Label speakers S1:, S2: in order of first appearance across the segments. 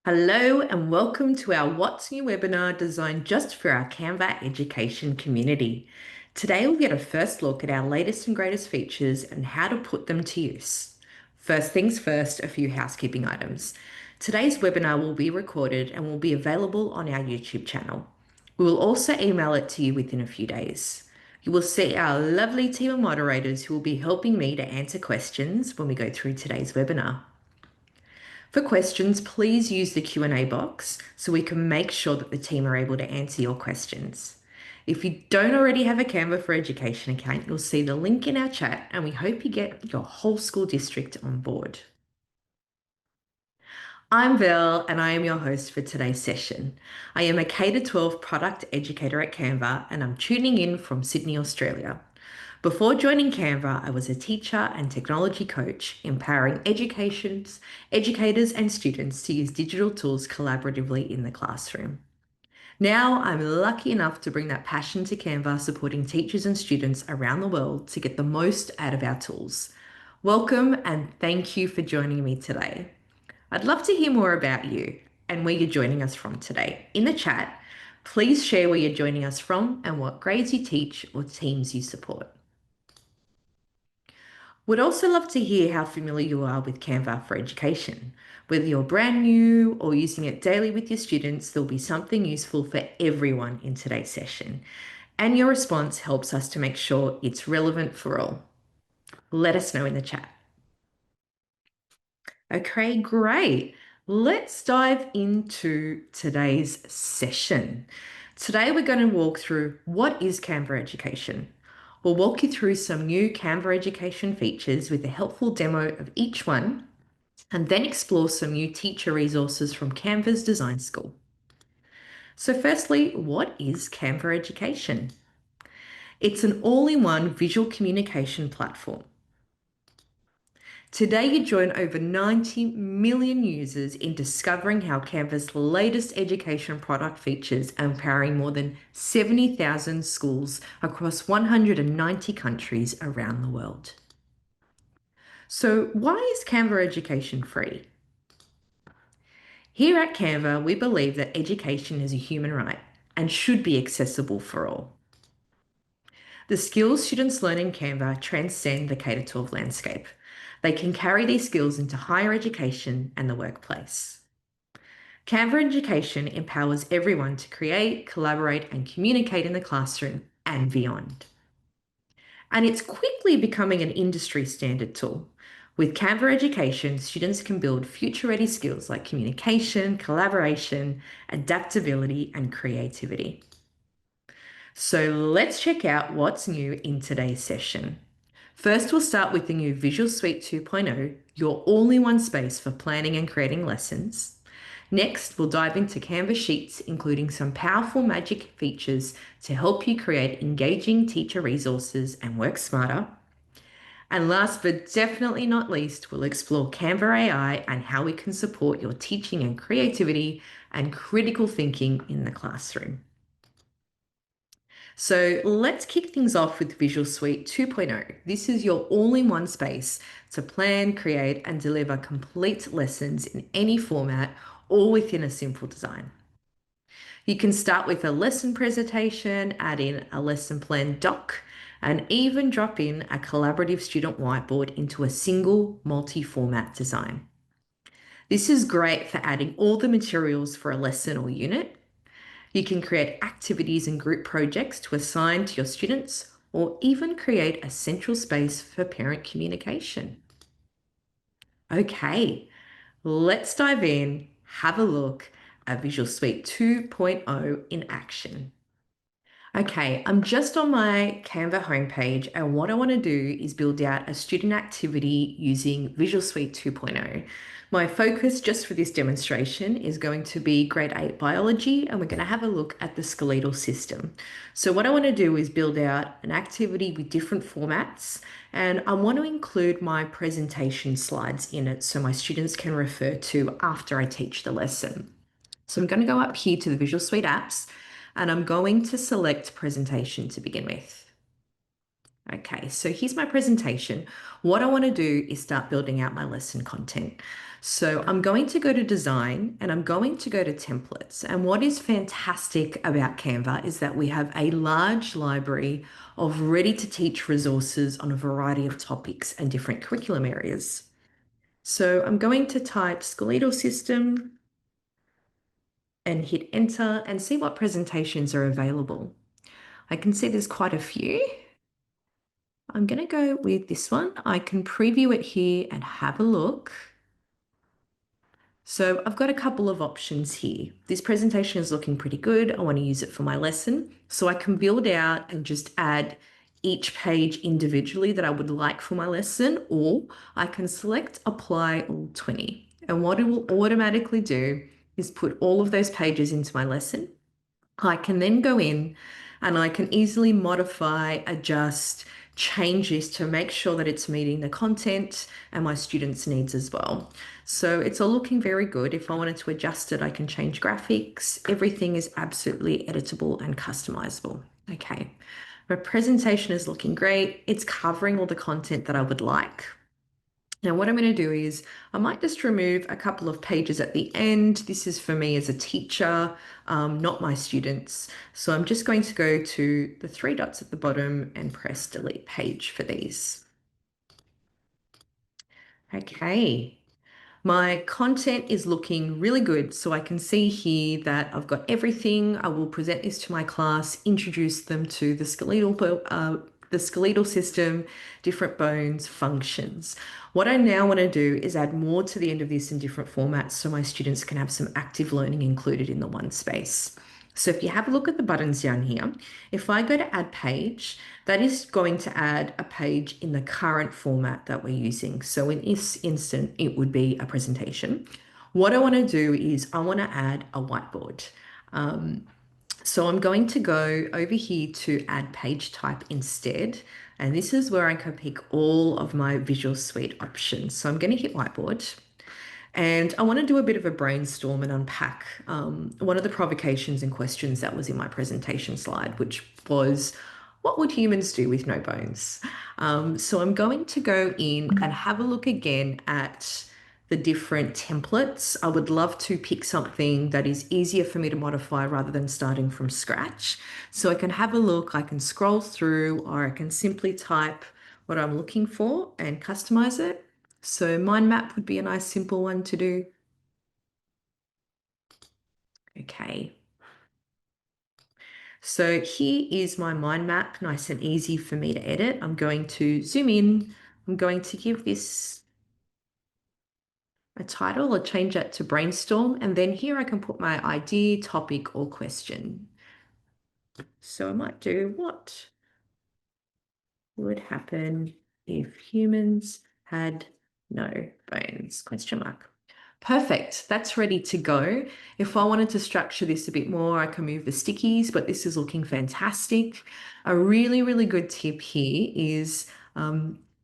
S1: Hello and welcome to our What's New webinar designed just for our Canva education community. Today we'll get a first look at our latest and greatest features and how to put them to use. First things first, a few housekeeping items. Today's webinar will be recorded and will be available on our YouTube channel. We will also email it to you within a few days. You will see our lovely team of moderators who will be helping me to answer questions when we go through today's webinar. For questions, please use the Q&A box so we can make sure that the team are able to answer your questions. If you don't already have a Canva for Education account, you'll see the link in our chat and we hope you get your whole school district on board. I'm Val and I am your host for today's session. I am a K-12 product educator at Canva and I'm tuning in from Sydney, Australia. Before joining Canva, I was a teacher and technology coach, empowering educators and students to use digital tools collaboratively in the classroom. Now I'm lucky enough to bring that passion to Canva, supporting teachers and students around the world to get the most out of our tools. Welcome and thank you for joining me today. I'd love to hear more about you and where you're joining us from today. In the chat, please share where you're joining us from and what grades you teach or teams you support. Would also love to hear how familiar you are with Canva for Education. Whether you're brand new or using it daily with your students, there'll be something useful for everyone in today's session. And your response helps us to make sure it's relevant for all. Let us know in the chat. Okay, great. Let's dive into today's session. Today we're going to walk through what is Canva Education. We'll walk you through some new Canva Education features with a helpful demo of each one, and then explore some new teacher resources from Canva's Design School. So firstly, what is Canva Education? It's an all-in-one visual communication platform. Today, you join over 90 million users in discovering how Canva's latest education product features are empowering more than 70,000 schools across 190 countries around the world. So, why is Canva Education free? Here at Canva, we believe that education is a human right and should be accessible for all. The skills students learn in Canva transcend the K-12 landscape. They can carry these skills into higher education and the workplace. Canva Education empowers everyone to create, collaborate, and communicate in the classroom and beyond. And it's quickly becoming an industry standard tool. With Canva Education, students can build future-ready skills like communication, collaboration, adaptability, and creativity. So let's check out what's new in today's session. First, we'll start with the new Visual Suite 2.0, your all-in-one space for planning and creating lessons. Next, we'll dive into Canva Sheets, including some powerful magic features to help you create engaging teacher resources and work smarter. And last but definitely not least, we'll explore Canva AI and how we can support your teaching and creativity and critical thinking in the classroom. So let's kick things off with Visual Suite 2.0. This is your all-in-one space to plan, create, and deliver complete lessons in any format, all within a simple design. You can start with a lesson presentation, add in a lesson plan doc, and even drop in a collaborative student whiteboard into a single multi-format design. This is great for adding all the materials for a lesson or unit. You can create activities and group projects to assign to your students, or even create a central space for parent communication. Okay, let's dive in, have a look at Visual Suite 2.0 in action. Okay, I'm just on my Canva homepage, and what I want to do is build out a student activity using Visual Suite 2.0. My focus just for this demonstration is going to be grade 8 biology, and we're going to have a look at the skeletal system. So what I want to do is build out an activity with different formats, and I want to include my presentation slides in it so my students can refer to after I teach the lesson. So I'm going to go up here to the Visual Suite apps, and I'm going to select presentation to begin with. Okay, so here's my presentation. What I want to do is start building out my lesson content. So I'm going to go to design and I'm going to go to templates. And what is fantastic about Canva is that we have a large library of ready to teach resources on a variety of topics and different curriculum areas. So I'm going to type skeletal system and hit enter and see what presentations are available. I can see there's quite a few. I'm going to go with this one. I can preview it here and have a look. So I've got a couple of options here. This presentation is looking pretty good. I want to use it for my lesson. So I can build out and just add each page individually that I would like for my lesson, or I can select apply all 20. And what it will automatically do is put all of those pages into my lesson. I can then go in and I can easily modify, adjust, change this to make sure that it's meeting the content and my students' needs as well. So it's all looking very good. If I wanted to adjust it, I can change graphics. Everything is absolutely editable and customizable. Okay. My presentation is looking great. It's covering all the content that I would like. Now, what I'm going to do is I might just remove a couple of pages at the end. This is for me as a teacher, not my students. So I'm just going to go to the three dots at the bottom and press delete page for these. Okay. My content is looking really good. So I can see here that I've got everything. I will present this to my class, introduce them to the skeletal system, different bones, functions. What I now want to do is add more to the end of this in different formats so my students can have some active learning included in the one space. So if you have a look at the buttons down here, if I go to add page, that is going to add a page in the current format that we're using. So in this instant, it would be a presentation. What I want to do is I want to add a whiteboard. So I'm going to go over here to add page type instead. And this is where I can pick all of my Visual Suite options. So I'm going to hit whiteboard. And I want to do a bit of a brainstorm and unpack one of the provocations and questions that was in my presentation slide, which was, what would humans do with no bones? So I'm going to go in and have a look again at the different templates. I would love to pick something that is easier for me to modify rather than starting from scratch. So I can have a look, I can scroll through, or I can simply type what I'm looking for and customize it. So mind map would be a nice simple one to do. Okay. So here is my mind map, nice and easy for me to edit. I'm going to zoom in. I'm going to give this a title or change that to brainstorm. And then here I can put my idea, topic, or question. So I might do what would happen if humans had no bones? Question mark. Perfect. That's ready to go. If I wanted to structure this a bit more, I can move the stickies, but this is looking fantastic. A really, really good tip here is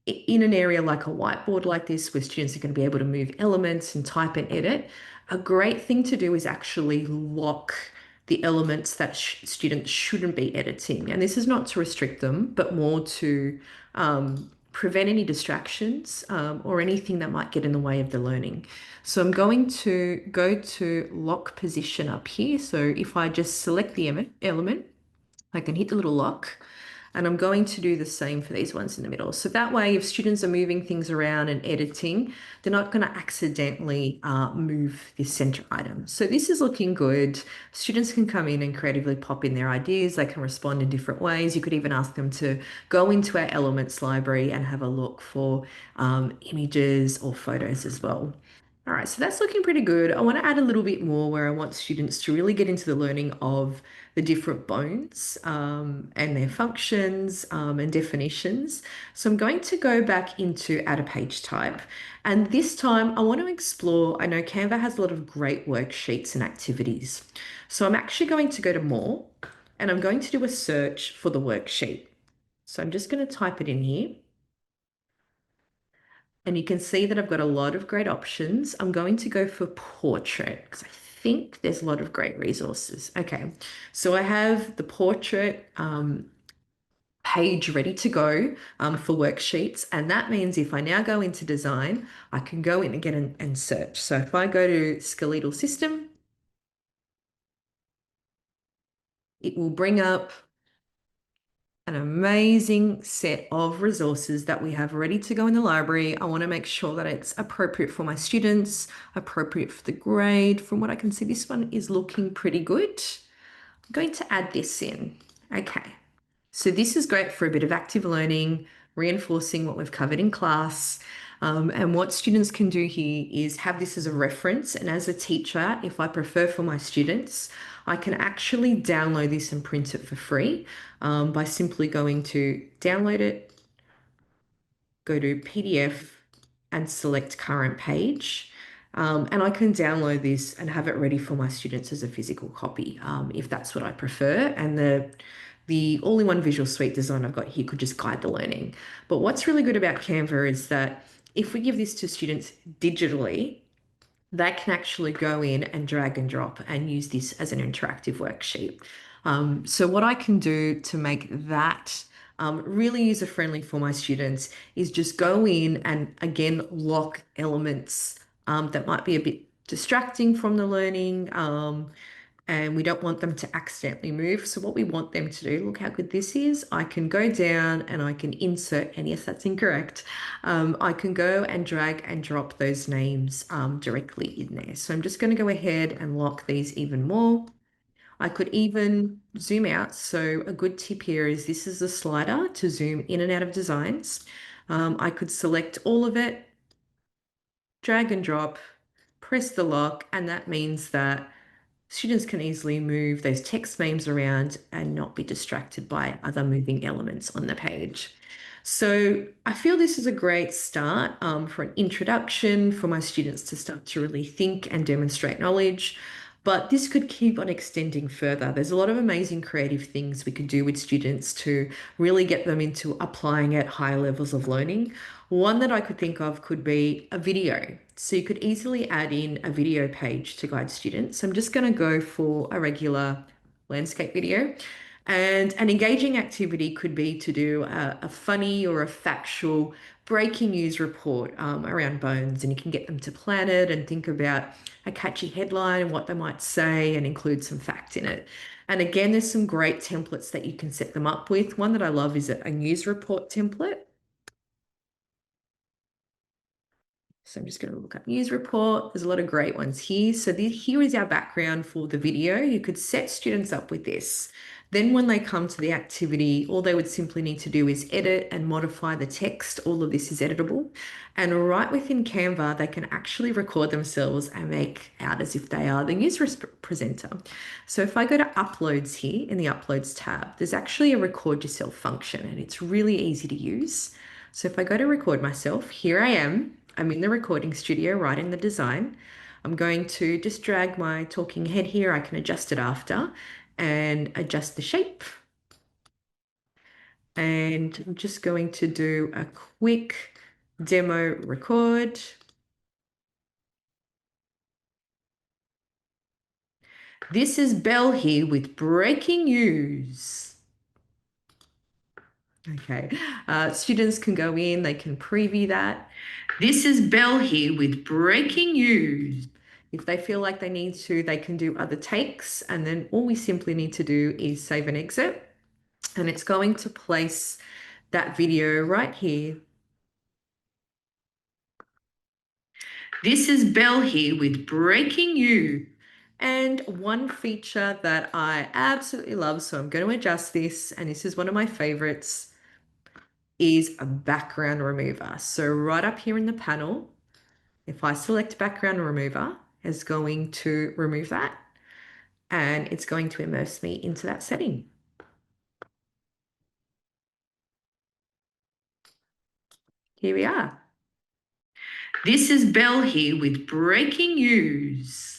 S1: in an area like a whiteboard like this, where students are going to be able to move elements and type and edit, a great thing to do is actually lock the elements that students shouldn't be editing. And this is not to restrict them, but more to prevent any distractions or anything that might get in the way of the learning. So I'm going to go to lock position up here. So if I just select the element, I can hit the little lock. And I'm going to do the same for these ones in the middle. So that way, if students are moving things around and editing, they're not going to accidentally move this center item. So this is looking good. Students can come in and creatively pop in their ideas. They can respond in different ways. You could even ask them to go into our elements library and have a look for images or photos as well. All right, so that's looking pretty good. I want to add a little bit more where I want students to really get into the learning of the different bones and their functions and definitions. So I'm going to go back into add a page type. And this time I want to explore, I know Canva has a lot of great worksheets and activities. So I'm actually going to go to more and I'm going to do a search for the worksheet. So I'm just going to type it in here. And you can see that I've got a lot of great options. I'm going to go for portrait because I think there's a lot of great resources. Okay, so I have the portrait page ready to go for worksheets. And that means if I now go into design, I can go in again and search. So if I go to skeletal system, it will bring up an amazing set of resources that we have ready to go in the library. I want to make sure that it's appropriate for my students, appropriate for the grade. From what I can see, this one is looking pretty good. I'm going to add this in. Okay. So this is great for a bit of active learning, reinforcing what we've covered in class. And what students can do here is have this as a reference. And as a teacher, if I prefer for my students, I can actually download this and print it for free by simply going to download it, go to PDF and select current page. And I can download this and have it ready for my students as a physical copy, if that's what I prefer. And the all-in-one Visual Suite design I've got here could just guide the learning. But what's really good about Canva is that if we give this to students digitally, they can actually go in and drag and drop and use this as an interactive worksheet. So what I can do to make that really user-friendly for my students is just go in and again lock elements that might be a bit distracting from the learning. And we don't want them to accidentally move. So what we want them to do, look how good this is. I can go down and I can insert, and yes, that's incorrect. I can go and drag and drop those names directly in there. So I'm just going to go ahead and lock these even more. I could even zoom out. So a good tip here is this is the slider to zoom in and out of designs. I could select all of it, drag and drop, press the lock, and that means that students can easily move those text names around and not be distracted by other moving elements on the page. So I feel this is a great start for an introduction for my students to start to really think and demonstrate knowledge. But this could keep on extending further. There's a lot of amazing creative things we could do with students to really get them into applying at higher levels of learning. One that I could think of could be a video. So you could easily add in a video page to guide students. I'm just going to go for a regular landscape video. And an engaging activity could be to do a funny or a factual breaking news report around bones, and you can get them to plan it and think about a catchy headline and what they might say and include some facts in it. And again, there's some great templates that you can set them up with. One that I love is a news report template. So I'm just going to look up news report. There's a lot of great ones here. So here is our background for the video. You could set students up with this. Then when they come to the activity, all they would simply need to do is edit and modify the text. All of this is editable. And right within Canva, they can actually record themselves and make out as if they are the news presenter. So if I go to uploads here in the uploads tab, there's actually a record yourself function, and it's really easy to use. So if I go to record myself, here I am. I'm in the recording studio right in the design. I'm going to just drag my talking head here. I can adjust it after and adjust the shape. And I'm just going to do a quick demo record. This is Belle here with breaking news. Okay, students can go in, they can preview that. This is Belle here with breaking news. If they feel like they need to, they can do other takes, and then all we simply need to do is save and exit, and it's going to place that video right here. This is Belle here with breaking news. And one feature that I absolutely love, so I'm going to adjust this, and this is one of my favorites, is a background remover. So right up here in the panel, if I select background remover, it's going to remove that, and it's going to immerse me into that setting. Here we are. This is Belle here with breaking news.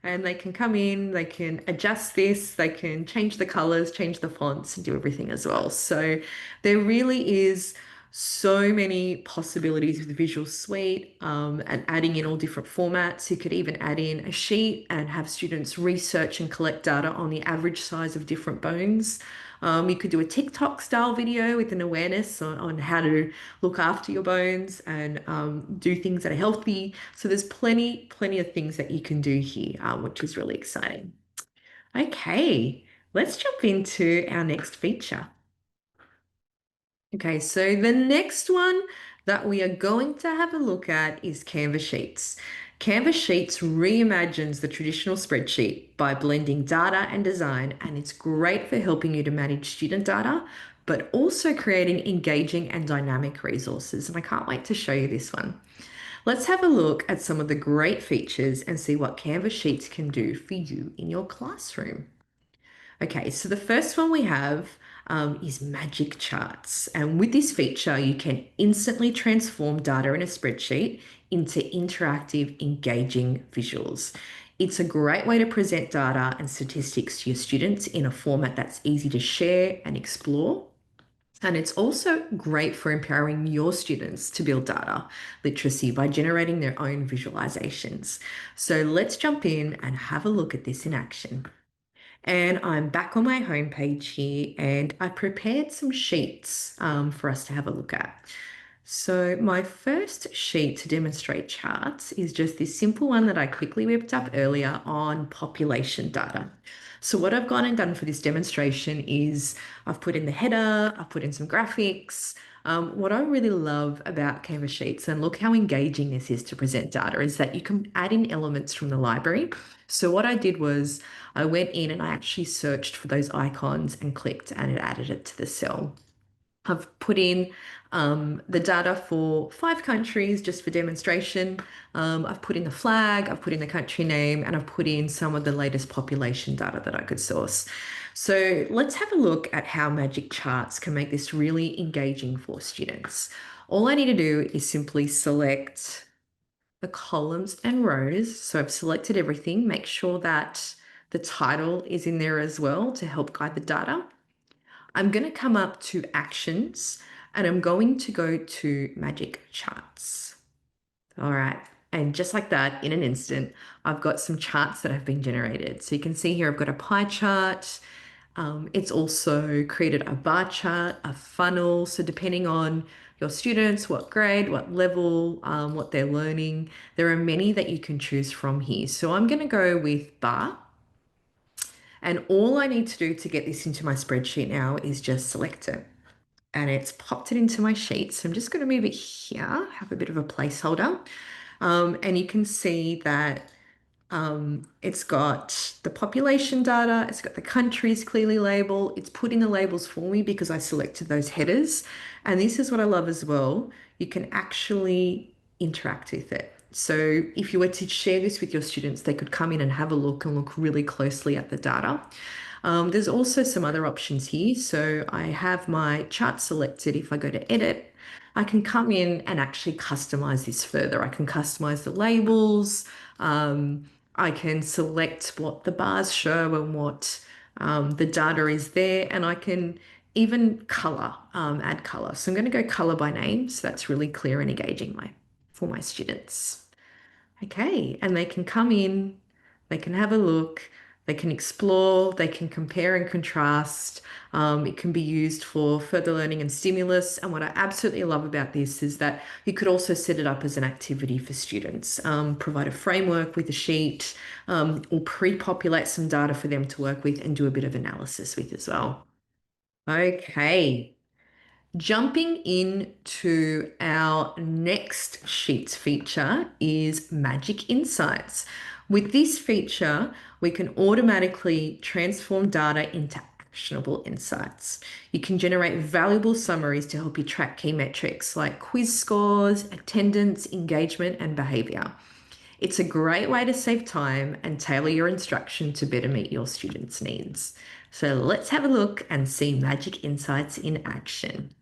S1: And they can come in, they can adjust this, they can change the colors, change the fonts, and do everything as well. So there really is So many possibilities with the Visual Suite and adding in all different formats. You could even add in a sheet and have students research and collect data on the average size of different bones. You could do a TikTok style video with an awareness on how to look after your bones and do things that are healthy. So there's plenty of things that you can do here, which is really exciting. Okay, let's jump into our next feature. Okay, so the next one that we are going to have a look at is Canva Sheets. Canva Sheets reimagines the traditional spreadsheet by blending data and design, and it's great for helping you to manage student data, but also creating engaging and dynamic resources. And I can't wait to show you this one. Let's have a look at some of the great features and see what Canva Sheets can do for you in your classroom. Okay, so the first one we have is magic charts. And with this feature, you can instantly transform data in a spreadsheet into interactive, engaging visuals. It's a great way to present data and statistics to your students in a format that's easy to share and explore. And it's also great for empowering your students to build data literacy by generating their own visualizations. So let's jump in and have a look at this in action. And I'm back on my homepage here and I prepared some sheets for us to have a look at. So my first sheet to demonstrate charts is just this simple one that I quickly whipped up earlier on population data. So what I've gone and done for this demonstration is I've put in the header, I've put in some graphics. What I really love about Canvas Sheets, and look how engaging this is to present data, is that you can add in elements from the library. So what I did was I went in and I actually searched for those icons and clicked and it added it to the cell. I've put in the data for 5 countries just for demonstration. I've put in the flag, I've put in the country name, and I've put in some of the latest population data that I could source. So let's have a look at how Magic Charts can make this really engaging for students. All I need to do is simply select the columns and rows. So I've selected everything. Make sure that the title is in there as well to help guide the data. I'm going to come up to actions and I'm going to go to Magic Charts. All right. And just like that, in an instant, I've got some charts that have been generated. So you can see here, I've got a pie chart. It's also created a bar chart, a funnel. So depending on your students, what grade, what level, what they're learning, there are many that you can choose from here. So I'm going to go with bar. And all I need to do to get this into my spreadsheet now is just select it. And it's popped it into my sheet. So I'm just going to move it here, have a bit of a placeholder. And you can see that it's got the population data, it's got the countries clearly labeled, it's put in the labels for me because I selected those headers. And this is what I love as well. You can actually interact with it. So if you were to share this with your students, they could come in and have a look and look really closely at the data. There's also some other options here. So I have my chart selected. If I go to edit, I can come in and actually customize this further. I can customize the labels. I can select what the bars show and what the data is there. And I can even color, add color. So I'm going to go color by name. So that's really clear and engaging for my students. Okay, and they can come in, they can have a look, they can explore, they can compare and contrast. It can be used for further learning and stimulus. And what I absolutely love about this is that you could also set it up as an activity for students, provide a framework with a sheet, or pre-populate some data for them to work with and do a bit of analysis with as well. Okay, jumping into our next Sheets feature is Magic Insights. With this feature, we can automatically transform data into actionable insights. You can generate valuable summaries to help you track key metrics like quiz scores, attendance, engagement, and behavior. It's a great way to save time and tailor your instruction to better meet your students' needs. So let's have a look and see Magic Insights in action.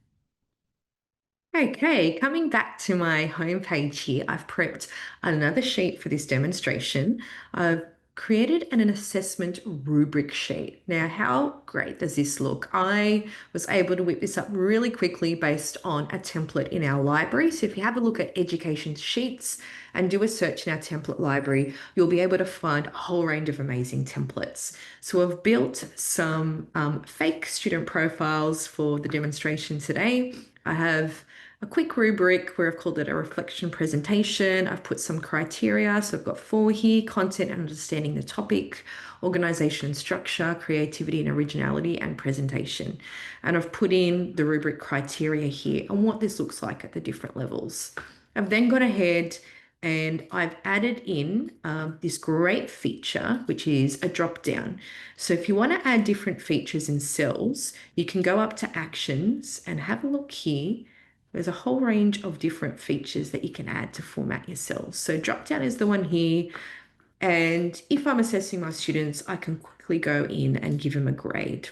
S1: Okay, coming back to my homepage here, I've prepped another sheet for this demonstration. I've created an assessment rubric sheet. Now, how great does this look? I was able to whip this up really quickly based on a template in our library. So if you have a look at education sheets and do a search in our template library, you'll be able to find a whole range of amazing templates. So I've built some fake student profiles for the demonstration today. I have a quick rubric where I've called it a reflection presentation. I've put some criteria. So I've got 4 here: content and understanding the topic, organization and structure, creativity and originality, and presentation. And I've put in the rubric criteria here and what this looks like at the different levels. I've then gone ahead and I've added in this great feature, which is a drop down. So if you want to add different features in cells, you can go up to actions and have a look here. There's a whole range of different features that you can add to format your cells. So drop down is the one here. And if I'm assessing my students, I can quickly go in and give them a grade.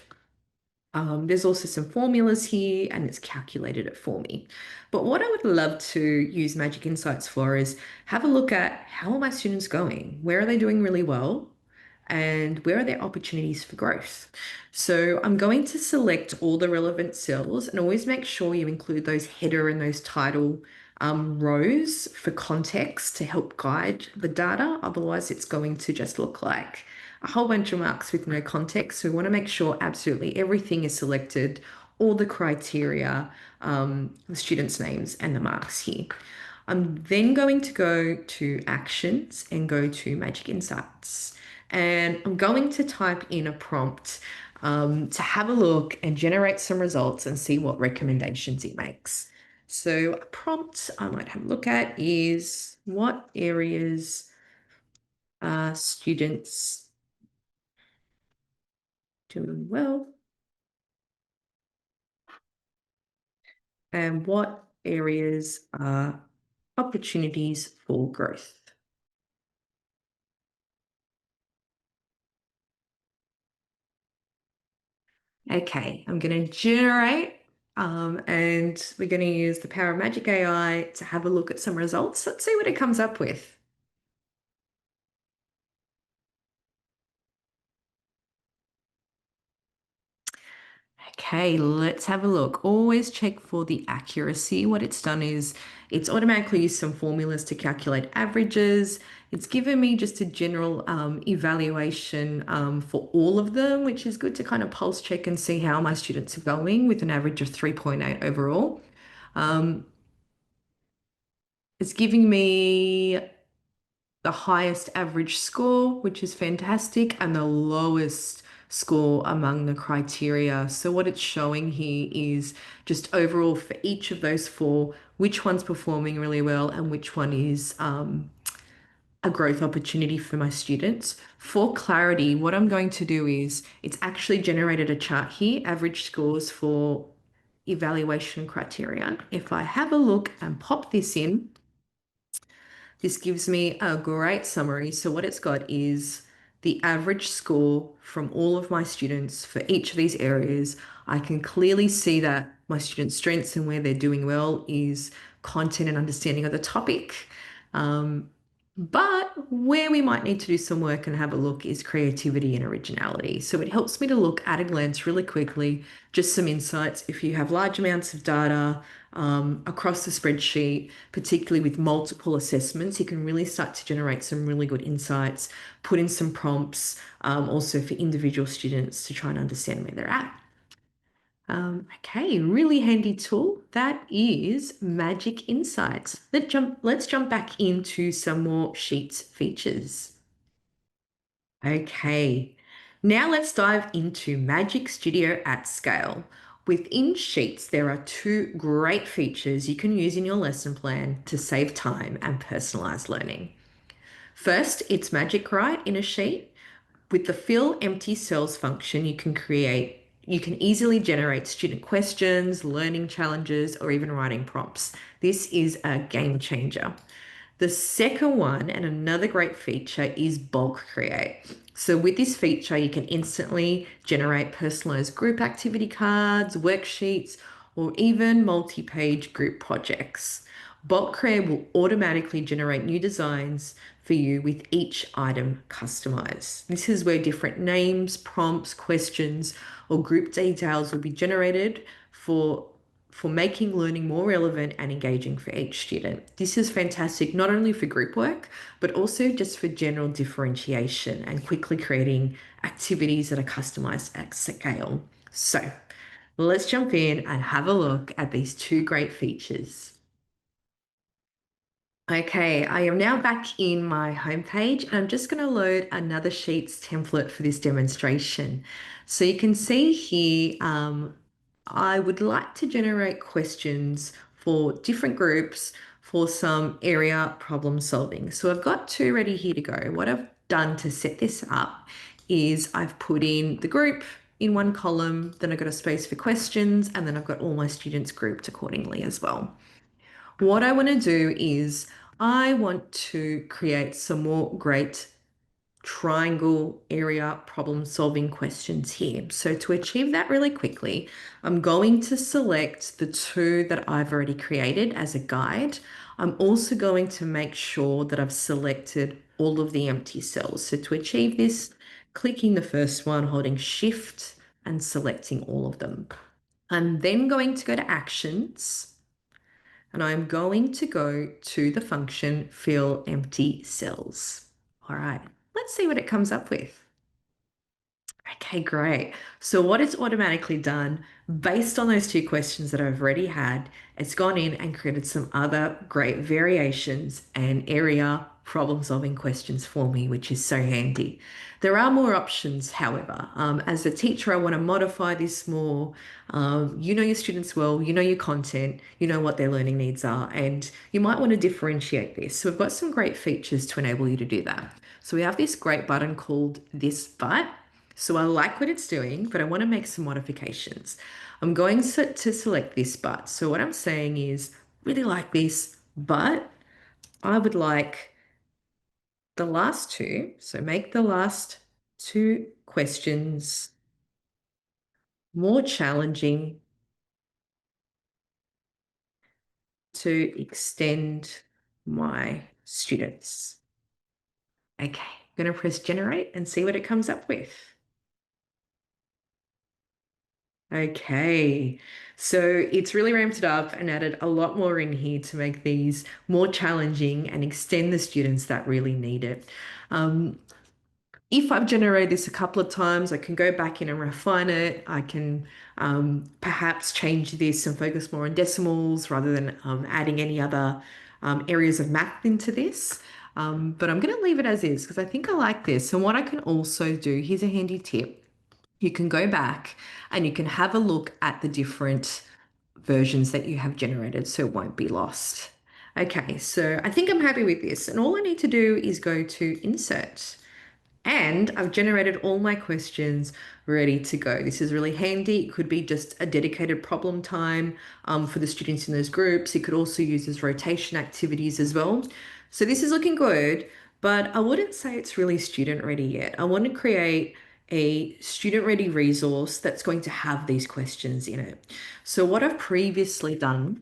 S1: There's also some formulas here and it's calculated it for me. But what I would love to use Magic Insights for is have a look at how are my students going? Where are they doing really well? And where are there opportunities for growth? So I'm going to select all the relevant cells and always make sure you include those header and those title rows for context to help guide the data. Otherwise, it's going to just look like a whole bunch of marks with no context. So we want to make sure absolutely everything is selected, all the criteria, the students' names, and the marks here. I'm then going to go to actions and go to Magic Insights. And I'm going to type in a prompt to have a look and generate some results and see what recommendations it makes. So a prompt I might have a look at is what areas are students doing well and what areas are opportunities for growth. Okay, I'm going to generate and we're going to use the power of Magic AI to have a look at some results. Let's see what it comes up with. Okay, let's have a look. Always check for the accuracy. What it's done is it's automatically used some formulas to calculate averages. It's given me just a general evaluation for all of them, which is good to kind of pulse check and see how my students are going with an average of 3.8 overall. Um, it's giving me the highest average score, which is fantastic, and the lowest score among the criteria. So what it's showing here is just overall for each of those 4, which one's performing really well and which one is a growth opportunity for my students. For clarity, what I'm going to do is it's actually generated a chart here, average scores for evaluation criteria. If I have a look and pop this in, this gives me a great summary. So what it's got is the average score from all of my students for each of these areas. I can clearly see that my students' strengths and where they're doing well is content and understanding of the topic. But where we might need to do some work and have a look is creativity and originality. So it helps me to look at a glance really quickly, just some insights. If you have large amounts of data across the spreadsheet, particularly with multiple assessments, you can really start to generate some really good insights, put in some prompts, also for individual students to try and understand where they're at. Okay, really handy tool. That is Magic Insights. Let's jump back into some more Sheets features. Okay, now let's dive into Magic Studio at scale. Within Sheets, there are 2 great features you can use in your lesson plan to save time and personalize learning. First, it's Magic Write in a sheet. With the fill empty cells function, you can easily generate student questions, learning challenges, or even writing prompts. This is a game changer. The second one, and another great feature, is bulk create. So with this feature, you can instantly generate personalized group activity cards, worksheets, or even multi-page group projects. Bulk Create will automatically generate new designs for you with each item customized. This is where different names, prompts, questions, or group details will be generated for making learning more relevant and engaging for each student. This is fantastic not only for group work, but also just for general differentiation and quickly creating activities that are customized at scale. So let's jump in and have a look at these two great features. Okay, I am now back in my homepage and I'm just going to load another Sheets template for this demonstration. So you can see here, I would like to generate questions for different groups for some area problem solving. So I've got two ready here to go. What I've done to set this up is I've put in the group in one column, then I've got a space for questions, and then I've got all my students grouped accordingly as well. What I want to do is I want to create some more great triangle area problem solving questions here. So to achieve that really quickly, I'm going to select the two that I've already created as a guide. I'm also going to make sure that I've selected all of the empty cells. So to achieve this, clicking the first one, holding Shift and selecting all of them. I'm then going to go to Actions and I'm going to go to the function fill empty cells. All right, let's see what it comes up with. Okay, great. So what it's automatically done, based on those two questions that I've already had, it's gone in and created some other great variations and area problem-solving questions for me, which is so handy. There are more options, however. As a teacher, I want to modify this more. You know your students well, you know your content, you know what their learning needs are, and you might want to differentiate this. So we've got some great features to enable you to do that. So we have this great button called This But. So I like what it's doing, but I want to make some modifications. I'm going to select this but. So what I'm saying is really like this, but I would like the last two. So make the last two questions more challenging to extend my students. Okay, I'm going to press generate and see what it comes up with. Okay, so it's really ramped it up and added a lot more in here to make these more challenging and extend the students that really need it. If I've generated this a couple of times, I can go back in and refine it. I can perhaps change this and focus more on decimals rather than adding any other areas of math into this. But I'm going to leave it as is because I think I like this. And what I can also do, here's a handy tip. You can go back and you can have a look at the different versions that you have generated so it won't be lost. Okay, so I think I'm happy with this. And all I need to do is go to Insert. And I've generated all my questions ready to go. This is really handy. It could be just a dedicated problem time for the students in those groups. It could also use as rotation activities as well. So this is looking good, but I wouldn't say it's really student ready yet. I want to create a student ready resource that's going to have these questions in it. So what I've previously done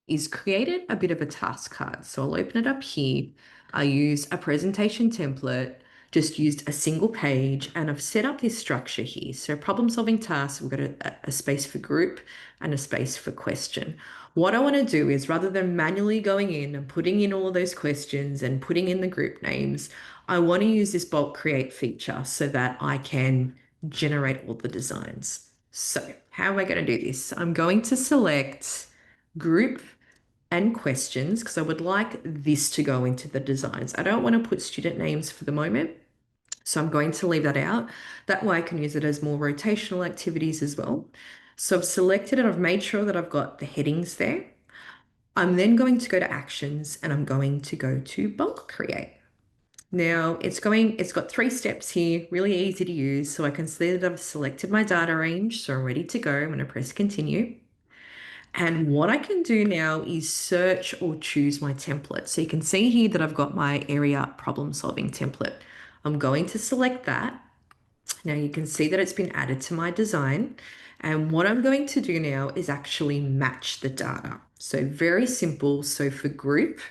S1: is created a bit of a task card. So I'll open it up here. I use a presentation template, just used a single page, and I've set up this structure here. So problem solving tasks, we've got a space for group and a space for question. What I want to do is rather than manually going in and putting in all of those questions and putting in the group names, I want to use this bulk create feature so that I can generate all the designs. So how am I going to do this? I'm going to select group and questions because I would like this to go into the designs. I don't want to put student names for the moment, so I'm going to leave that out. That way I can use it as more rotational activities as well. So I've selected and I've made sure that I've got the headings there. I'm then going to go to actions and I'm going to go to bulk create. Now it's got 3 steps here, really easy to use. So I can see that I've selected my data range. So I'm ready to go. I'm going to press continue. And what I can do now is search or choose my template. So you can see here that I've got my area problem solving template. I'm going to select that. Now you can see that it's been added to my design. And what I'm going to do now is actually match the data. So very simple. So for group,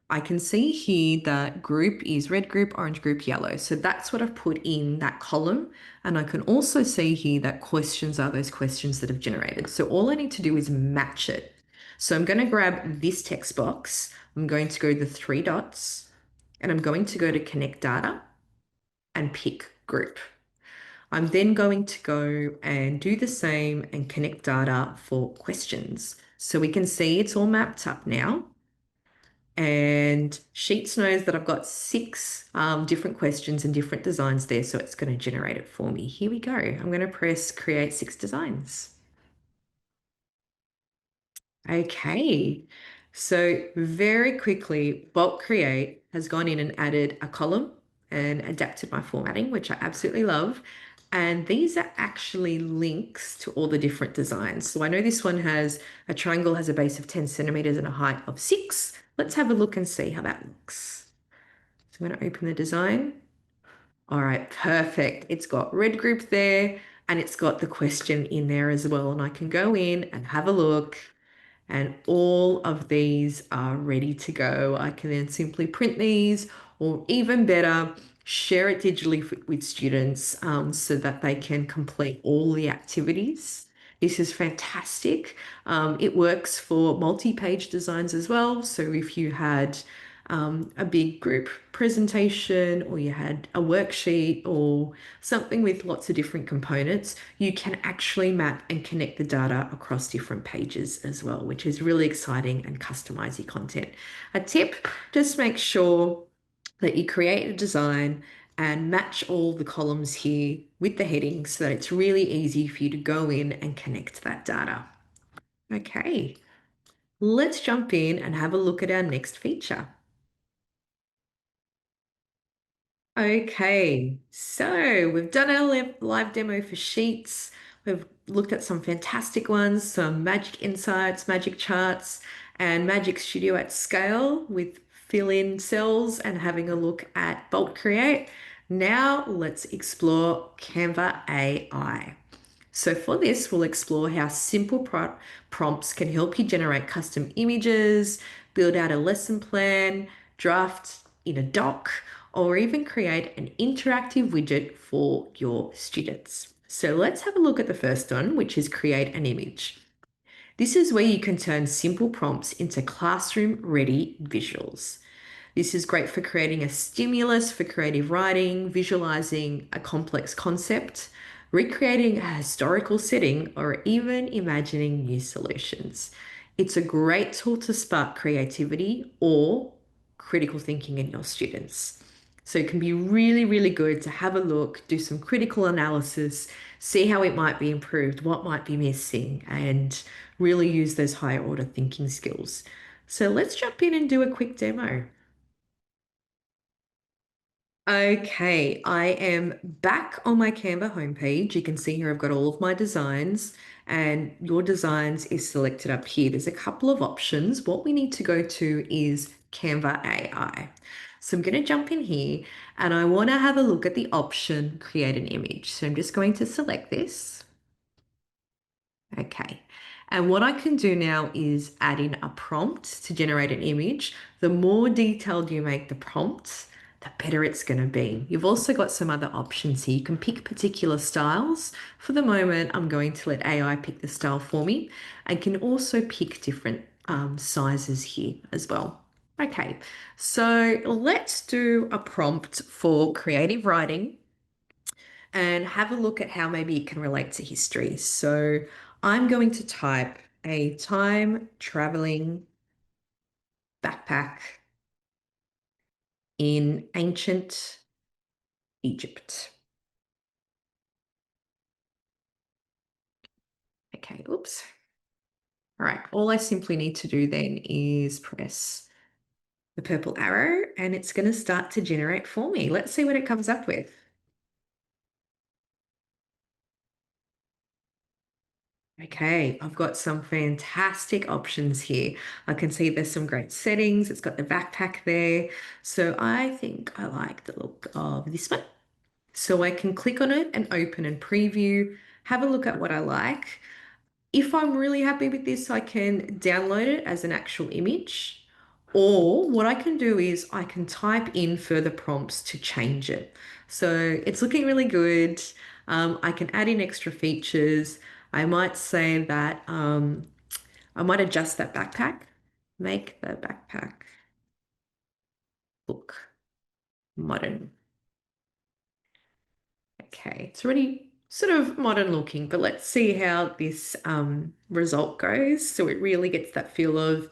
S1: I can see here that group is red group, orange group, yellow. So that's what I've put in that column. And I can also see here that questions are those questions that have generated. So all I need to do is match it. So I'm going to grab this text box. I'm going to go to the three dots and I'm going to go to connect data and pick group. I'm then going to go and do the same and connect data for questions. So we can see it's all mapped up now. And Sheets knows that I've got six different questions and different designs there, so it's going to generate it for me. Here we go. I'm going to press create six designs. Okay, so very quickly, Bulk Create has gone in and added a column and adapted my formatting, which I absolutely love. And these are actually links to all the different designs. So I know this one has a triangle has a base of 10 centimeters and a height of 6. Let's have a look and see how that looks. So I'm going to open the design. All right, perfect. It's got red group there and it's got the question in there as well. And I can go in and have a look and all of these are ready to go. I can then simply print these or even better, share it digitally with students so that they can complete all the activities. This is fantastic. It works for multi-page designs as well. So if you had a big group presentation or you had a worksheet or something with lots of different components, you can actually map and connect the data across different pages as well, which is really exciting and customize your content. A tip, just make sure that you create a design and match all the columns here with the headings so that it's really easy for you to go in and connect that data. Okay, let's jump in and have a look at our next feature. Okay, so we've done our live demo for Sheets. We've looked at some fantastic ones, some Magic Insights, Magic Charts, and Magic Studio at scale with fill-in cells and having a look at Bulk Create. Now let's explore Canva AI. So for this, we'll explore how simple prompts can help you generate custom images, build out a lesson plan, draft in a doc, or even create an interactive widget for your students. So let's have a look at the first one, which is create an image. This is where you can turn simple prompts into classroom-ready visuals. This is great for creating a stimulus for creative writing, visualizing a complex concept, recreating a historical setting, or even imagining new solutions. It's a great tool to spark creativity or critical thinking in your students. So it can be really, really good to have a look, do some critical analysis, see how it might be improved, what might be missing, and really use those higher order thinking skills. So let's jump in and do a quick demo. Okay, I am back on my Canva homepage. You can see here I've got all of my designs and your designs is selected up here. There's a couple of options. What we need to go to is Canva AI. So I'm going to jump in here and I want to have a look at the option create an image. So I'm just going to select this. Okay. And what I can do now is add in a prompt to generate an image. The more detailed you make the prompt, the better it's going to be. You've also got some other options here. You can pick particular styles. For the moment, I'm going to let AI pick the style for me and can also pick different sizes here as well. Okay, so let's do a prompt for creative writing and have a look at how maybe it can relate to history. So I'm going to type a time traveling backpack in ancient Egypt. Okay, oops. All right, all I simply need to do then is press the purple arrow and it's going to start to generate for me. Let's see what it comes up with. Okay, I've got some fantastic options here. I can see there's some great settings. It's got the backpack there. So I think I like the look of this one. So I can click on it and open and preview, have a look at what I like. If I'm really happy with this, I can download it as an actual image. Or what I can do is I can type in further prompts to change it. So it's looking really good. I can add in extra features. I might say that I might adjust that backpack, make the backpack look modern. Okay, it's already sort of modern looking, but let's see how this result goes. So it really gets that feel of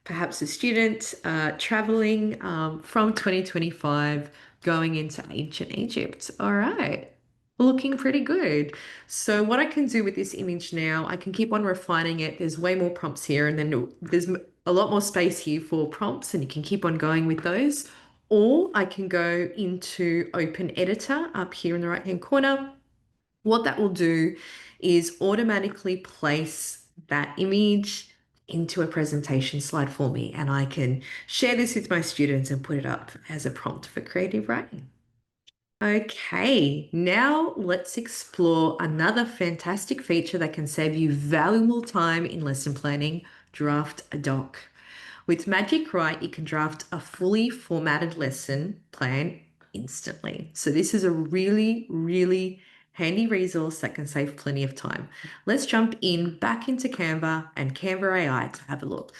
S1: perhaps a student traveling from 2025 going into ancient Egypt. All right, looking pretty good. So what I can do with this image now, I can keep on refining it. There's way more prompts here, and then there's a lot more space here for prompts, and you can keep on going with those. Or I can go into Open Editor up here in the right-hand corner. What that will do is automatically place that image into a presentation slide for me, and I can share this with my students and put it up as a prompt for creative writing. Okay, now let's explore another fantastic feature that can save you valuable time in lesson planning, draft a doc. With Magic Write, you can draft a fully formatted lesson plan instantly. So this is a really, really handy resource that can save plenty of time. Let's jump in back into Canva and Canva AI to have a look.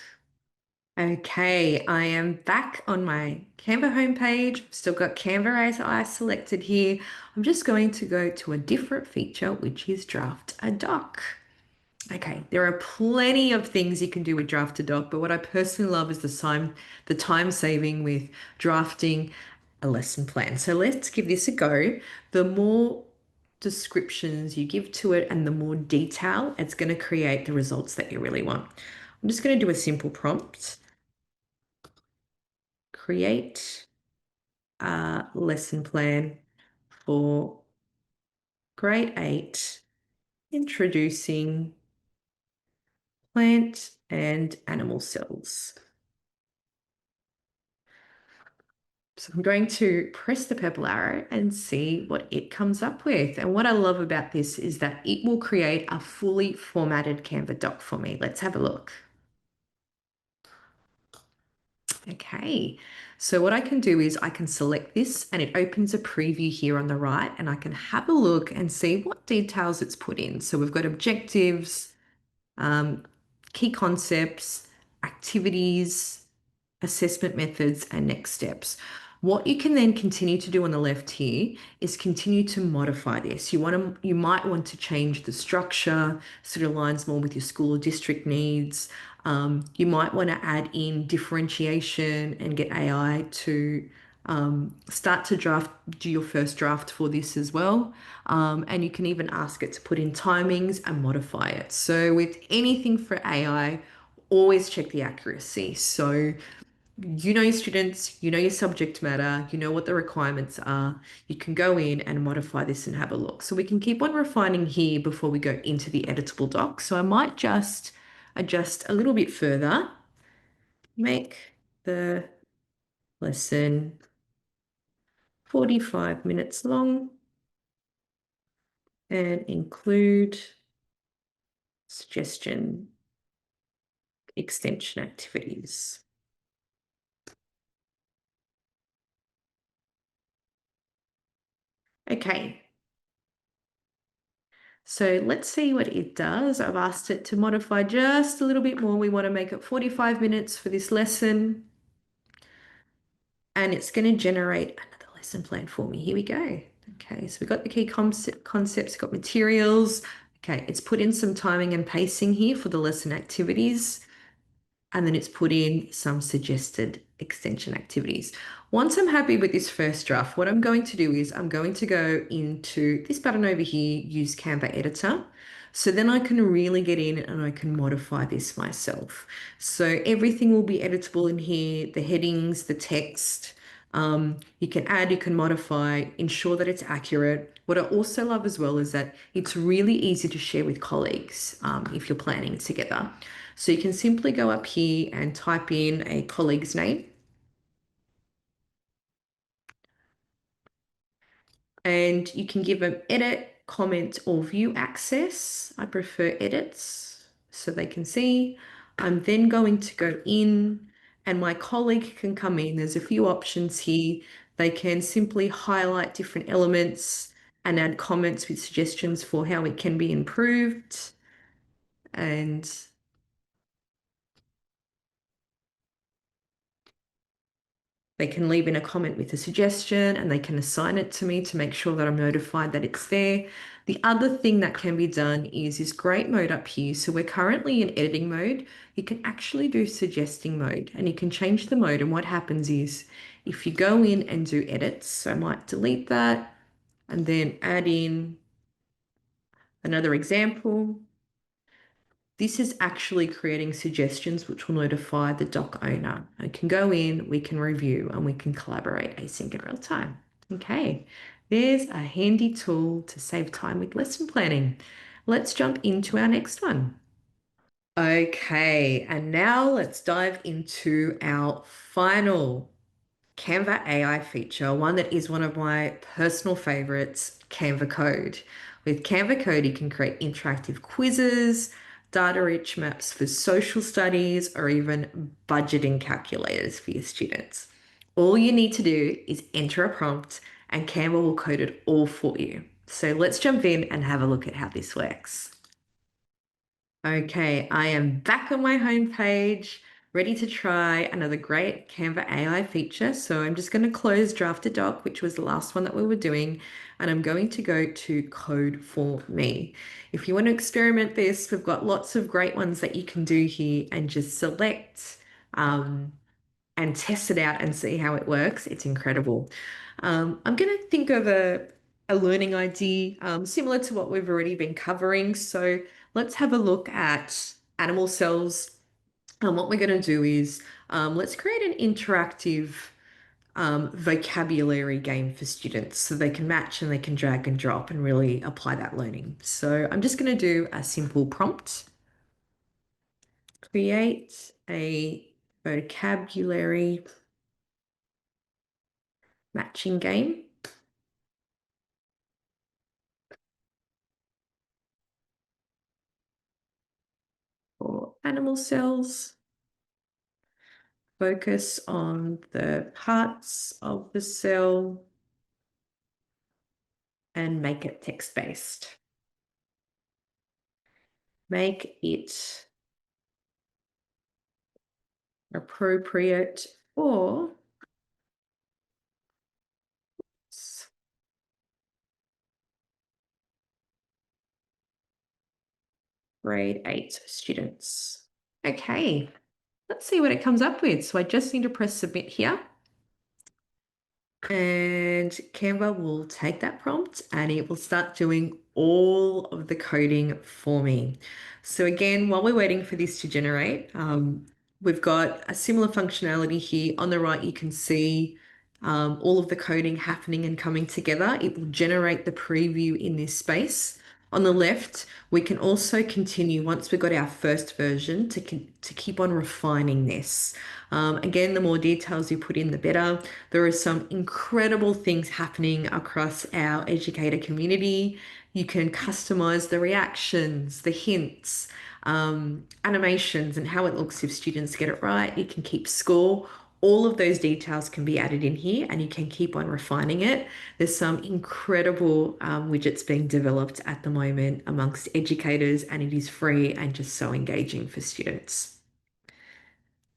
S1: Okay, I am back on my Canva homepage. Still got Canva AI selected here. I'm just going to go to a different feature, which is draft a doc. Okay, there are plenty of things you can do with draft a doc, but what I personally love is the time saving with drafting a lesson plan. So let's give this a go. The more descriptions you give to it and the more detail, it's going to create the results that you really want. I'm just going to do a simple prompt. Create a lesson plan for grade 8, introducing plant and animal cells. So I'm going to press the purple arrow and see what it comes up with. And what I love about this is that it will create a fully formatted Canva doc for me. Let's have a look. Okay, so what I can do is I can select this and it opens a preview here on the right, and I can have a look and see what details it's put in. So we've got objectives, key concepts, activities, assessment methods, and next steps. What you can then continue to do on the left here is continue to modify this. You might want to change the structure so it aligns more with your school or district needs. You might want to add in differentiation and get AI to start to do your first draft for this as well. And you can even ask it to put in timings and modify it. So with anything for AI, always check the accuracy. So you know your students, you know your subject matter, you know what the requirements are. You can go in and modify this and have a look. So we can keep on refining here before we go into the editable doc. So I might just adjust a little bit further, make the lesson 45 minutes long and include suggestion extension activities. Okay, so let's see what it does. I've asked it to modify just a little bit more. We want to make it 45 minutes for this lesson. And it's going to generate another lesson plan for me. Here we go. Okay, so we've got the key concepts, got materials. Okay, it's put in some timing and pacing here for the lesson activities. And then it's put in some suggested extension activities. Once I'm happy with this first draft, what I'm going to do is I'm going to go into this button over here, use Canva Editor. So then I can really get in and I can modify this myself. So everything will be editable in here, the headings, the text. You can add, you can modify, ensure that it's accurate. What I also love as well is that it's really easy to share with colleagues if you're planning together. So you can simply go up here and type in a colleague's name. And you can give them edit comment or view access. I prefer edits so they can see. I'm then going to go in and my colleague can come in. There's a few options here. They can simply highlight different elements and add comments with suggestions for how it can be improved. And they can leave in a comment with a suggestion and they can assign it to me to make sure that I'm notified that it's there. The other thing that can be done is this great mode up here. So we're currently in editing mode. You can actually do suggesting mode and you can change the mode. And what happens is if you go in and do edits, so I might delete that and then add in another example. This is actually creating suggestions which will notify the doc owner. I can go in, we can review, and we can collaborate async in real time. Okay, there's a handy tool to save time with lesson planning. Let's jump into our next one. Okay, and now let's dive into our final Canva AI feature, one that is one of my personal favorites, Canva Code. With Canva Code, you can create interactive quizzes, data-rich maps for social studies, or even budgeting calculators for your students. All you need to do is enter a prompt and Canva will code it all for you. So let's jump in and have a look at how this works. Okay, I am back on my homepage, ready to try another great Canva AI feature. So I'm just going to close Draft a Doc, which was the last one that we were doing, and I'm going to go to Code for Me. If you want to experiment this, we've got lots of great ones that you can do here and just select and test it out and see how it works. It's incredible. I'm going to think of a learning idea similar to what we've already been covering. So let's have a look at animal cells. And what we're going to do is let's create an interactive vocabulary game for students so they can match and they can drag and drop and really apply that learning. So I'm just going to do a simple prompt. Create a vocabulary matching game for animal cells. Focus on the parts of the cell and make it text-based. Make it appropriate for grade 8 students. Okay, let's see what it comes up with. So I just need to press submit here. And Canva will take that prompt and it will start doing all of the coding for me. So again, while we're waiting for this to generate, we've got a similar functionality here. On the right, you can see all of the coding happening and coming together. It will generate the preview in this space. On the left, we can also continue once we've got our first version to keep on refining this. Again, the more details you put in, the better. There are some incredible things happening across our educator community. You can customize the reactions, the hints, animations, and how it looks if students get it right. You can keep score. All of those details can be added in here and you can keep on refining it. There's some incredible widgets being developed at the moment amongst educators and it is free and just so engaging for students.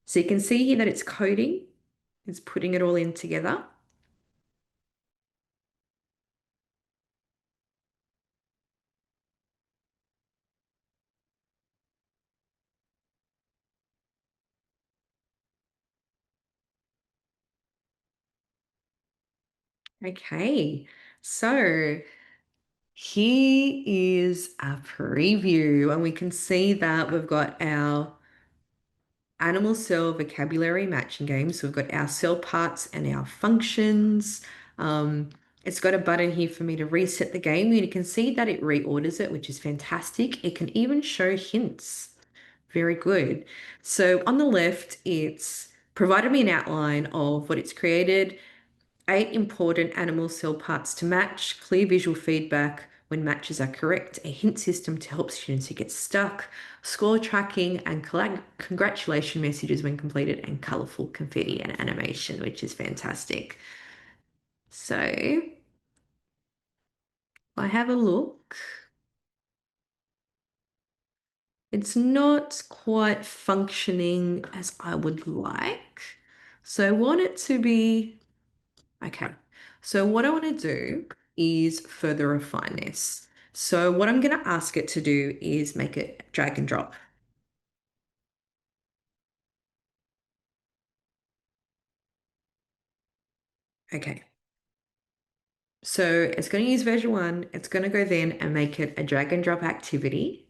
S1: So you can see here that it's coding, it's putting it all in together. Okay, so here is a preview and we can see that we've got our animal cell vocabulary matching game. So we've got our cell parts and our functions. It's got a button here for me to reset the game and you can see that it reorders it, which is fantastic. It can even show hints. Very good. So on the left, it's provided me an outline of what it's created, 8 important animal cell parts to match, clear visual feedback, When matches are correct, a hint system to help students who get stuck, score tracking, and congratulation messages when completed, and colorful confetti and animation, which is fantastic. So if I have a look, it's not quite functioning as I would like. So I want it to be okay. So what I want to do is further refine this. So what I'm going to ask it to do is make it drag and drop. Okay. So it's going to use version one. It's going to go then and make it a drag and drop activity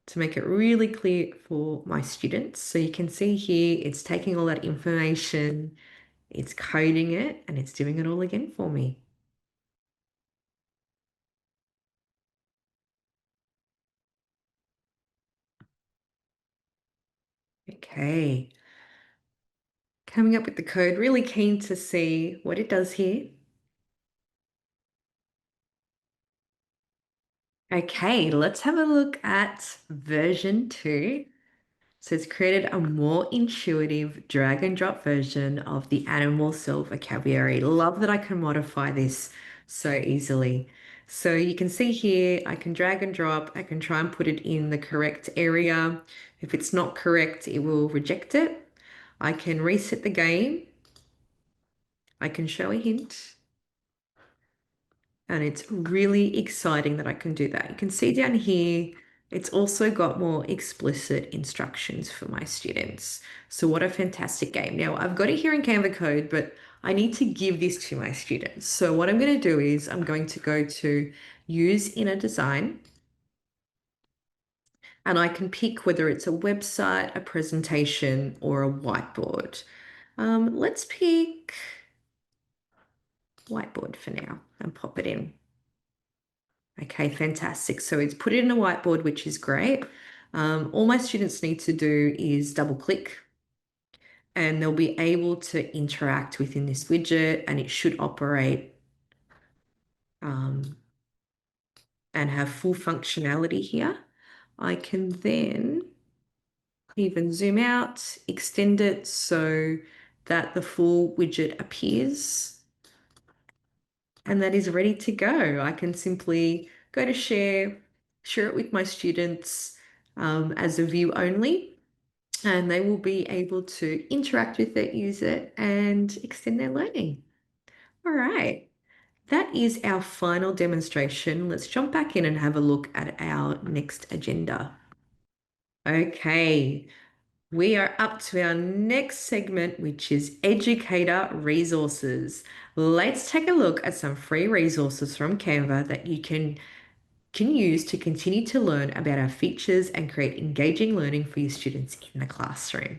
S1: to make it really clear for my students. So you can see here, it's taking all that information, it's coding it, and it's doing it all again for me. Okay. Coming up with the code, really keen to see what it does here. Okay, let's have a look at version 2. So it's created a more intuitive drag and drop version of the animal cell vocabulary. Love that I can modify this so easily. So you can see here, I can drag and drop. I can try and put it in the correct area. If it's not correct, it will reject it. I can reset the game. I can show a hint. And it's really exciting that I can do that. You can see down here, it's also got more explicit instructions for my students. So what a fantastic game. Now I've got it here in Canva Code, but I need to give this to my students. So what I'm going to do is I'm going to go to use inner design, and I can pick whether it's a website, a presentation, or a whiteboard. Let's pick whiteboard for now and pop it in. Okay, fantastic. So it's put it in a whiteboard, which is great. All my students need to do is double click and they'll be able to interact within this widget, and it should operate um, and have full functionality here. I can then even zoom out, extend it so that the full widget appears, and that is ready to go. I can simply go to share it with my students as a view only, and they will be able to interact with it, use it, and extend their learning. All right, that is our final demonstration. Let's jump back in and have a look at our next agenda. Okay, we are up to our next segment, which is Educator Resources. Let's take a look at some free resources from Canva that you can use to continue to learn about our features and create engaging learning for your students in the classroom.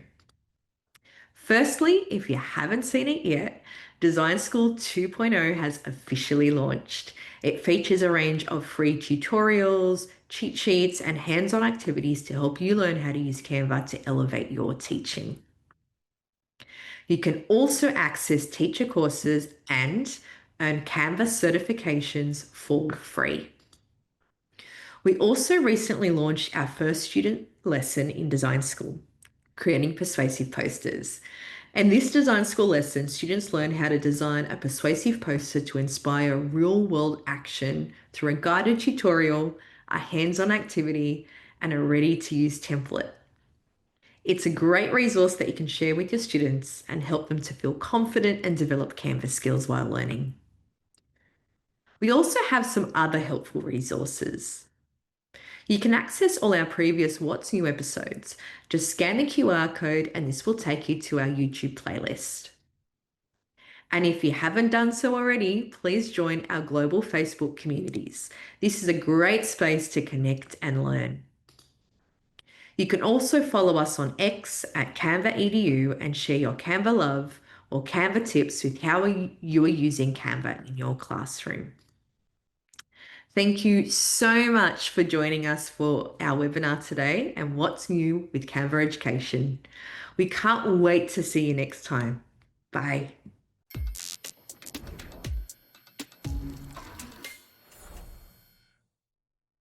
S1: Firstly, if you haven't seen it yet, Design School 2.0 has officially launched. It features a range of free tutorials, cheat sheets, and hands-on activities to help you learn how to use Canva to elevate your teaching. You can also access teacher courses and earn Canva certifications for free. We also recently launched our first student lesson in Design School, creating persuasive posters. In this Design School lesson, students learn how to design a persuasive poster to inspire real-world action through a guided tutorial, a hands-on activity, and a ready-to-use template. It's a great resource that you can share with your students and help them to feel confident and develop Canvas skills while learning. We also have some other helpful resources. You can access all our previous What's New episodes. Just scan the QR code and this will take you to our YouTube playlist. And if you haven't done so already, please join our global Facebook communities. This is a great space to connect and learn. You can also follow us on X at Canva Edu and share your Canva love or Canva tips with how you are using Canva in your classroom. Thank you so much for joining us for our webinar today and What's New with Canva Education. We can't wait to see you next time. Bye.